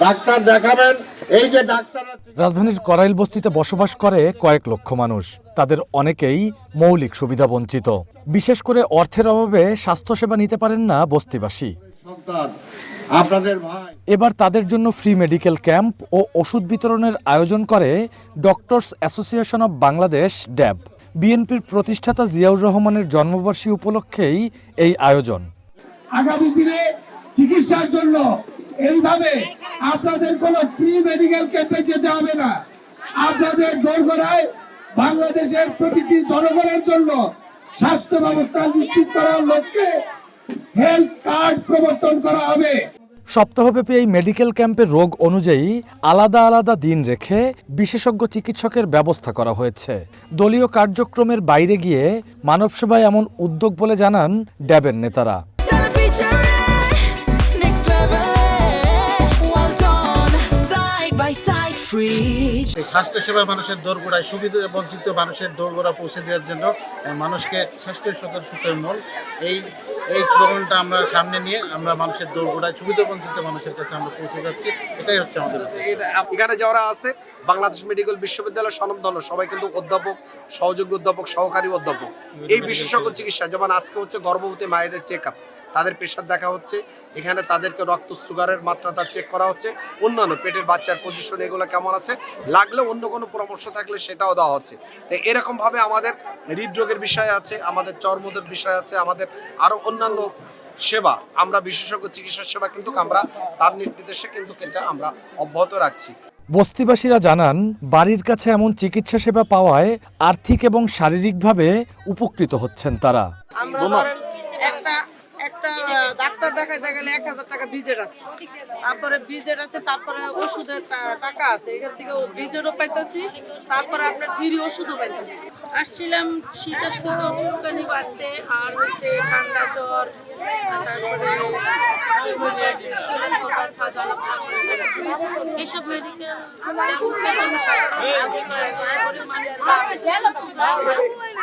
Doctor দেখাবেন। এই যে ডাক্তাররা রাজধানীর করাইল বস্তিতে বসবাস করে কয়েক লক্ষ মানুষ। তাদের অনেকেই মৌলিক সুবিধা বঞ্চিত। বিশেষ করে অর্থের অভাবে স্বাস্থ্যসেবা নিতে পারেন না বস্তিবাসী। সন্তান আপনাদের ভাই। এবার তাদের জন্য ফ্রি মেডিকেল ক্যাম্প ও ওষুধ বিতরণের আয়োজন করে ডক্টরস অ্যাসোসিয়েশন অব বাংলাদেশ ড্যাব। বিএনপির প্রতিষ্ঠাতা জিয়াউর রহমানের জন্মবার্ষিকী উপলক্ষেই এই আয়োজন। আগামী দিনে চিকিৎসার জন্য এইভাবে আপনাদের কোনো ফ্রি মেডিকেল ক্যাম্পে যেতে হবে না। আপনাদের দোরগোড়ায় বাংলাদেশের প্রতিটি জনগণের জন্য স্বাস্থ্য ব্যবস্থা নিশ্চিত করার লক্ষ্যে হেলথ কার্ড প্রবর্তন করা হবে। সপ্তাহব্যাপী এই মেডিকেল ক্যাম্পে রোগ অনুযায়ী আলাদা আলাদা দিন রেখে বিশেষজ্ঞ চিকিৎসকের ব্যবস্থা করা হয়েছে। দলীয় কার্যক্রমের বাইরে গিয়ে মানবসেবায় এমন উদ্যোগ বলে জানান ড্যাবের নেতারা। এই স্বাস্থ্যসেবা মানুষের দোরগোড়ায় সুবিধা বঞ্চিত মানুষের দোরগোড়া পৌঁছে দেওয়ার জন্য মানুষকে স্বাস্থ্য সুখের মূল এই স্লোগানটা আমরা সামনে নিয়ে আমরা মানুষের দোরগোড়ায় সুবিধা বঞ্চিত মানুষের কাছে আমরা পৌঁছে যাচ্ছি। এটাই হচ্ছে আমাদের এখানে যারা আছে বাংলাদেশ মেডিকেল বিশ্ববিদ্যালয়ের স্বনামধন্য সবাই কিন্তু অধ্যাপক, সহযোগী অধ্যাপক, সহকারী অধ্যাপক। এই বিশেষজ্ঞ চিকিৎসা যেমন আজকে হচ্ছে গর্ভবতী মায়েদের চেক আপ, তাদের প্রেশার দেখা হচ্ছে, এখানে তাদেরকে রক্ত সুগারের মাত্রাটা চেক করা হচ্ছে, অন্যান্য পেটের বাচ্চার পজিশন এগুলো কেমন আছে, লাগলে অন্য কোনো পরামর্শ থাকলে সেটাও দেওয়া হচ্ছে। তো এরকমভাবে আমাদের হৃদরোগের বিষয় আছে, আমাদের চর্মদের বিষয় আছে, আমাদের আরও অন্যান্য সেবা, আমরা বিশেষজ্ঞ চিকিৎসা সেবা কিন্তু আমরা তার নির্দেশে কিন্তু আমরা অব্যাহত রাখছি। বস্তিবাসীরা জানান, বাড়ির কাছে এমন চিকিৎসা সেবা পাওয়ায় আর্থিক এবং শারীরিকভাবে উপকৃত হচ্ছেন তারা। একটা ডাক্তার দেখাইতে গেলে 1000 টাকা ভিজিট আছে, তারপরে ভিজিট আছে, তারপরে ওষুধের টাকা আছে, এখান থেকে ভিজিটও পাইতেছি, তারপরে আপনার ফ্রি ওষুধও পাইতেছি। আসছিলাম, শীত আসছে তো চুলকানি বাড়ছে, আর হচ্ছে ঠান্ডা জ্বর, তারপরে এইসব মেডিকেল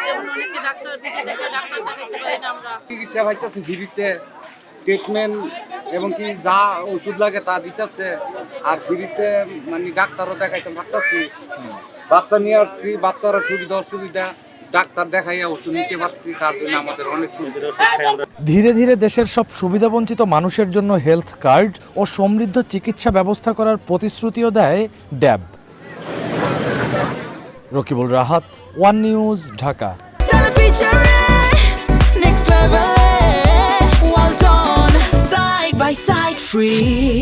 যেমন অনেকে ডাক্তার ভিজিট দেখে ডাক্তার দেখাইতে পারি না আমরা। চিকিৎসা পাইতেছে ফ্রিতে, ট্রিটমেন্ট এবং কি যা ওষুধ লাগে তা দিতেছে, আর ফ্রিতে মানে ডাক্তারও দেখাইতে পারতেছি। বাচ্চা নিয়ে আসছি, বাচ্চারও সুবিধা অসুবিধা ডাক্তার দেখাইয়া ওষুধ নিতে পারছি, তার জন্য আমাদের অনেক সুবিধা। ধীরে ধীরে দেশের সব সুবিধাবঞ্চিত মানুষের জন্য হেলথ কার্ড ও সমৃদ্ধ চিকিৎসা ব্যবস্থা করার প্রতিশ্রুতিও দেয় DAB. Rakibul Rahat, One News, Dhaka. Side by side, free.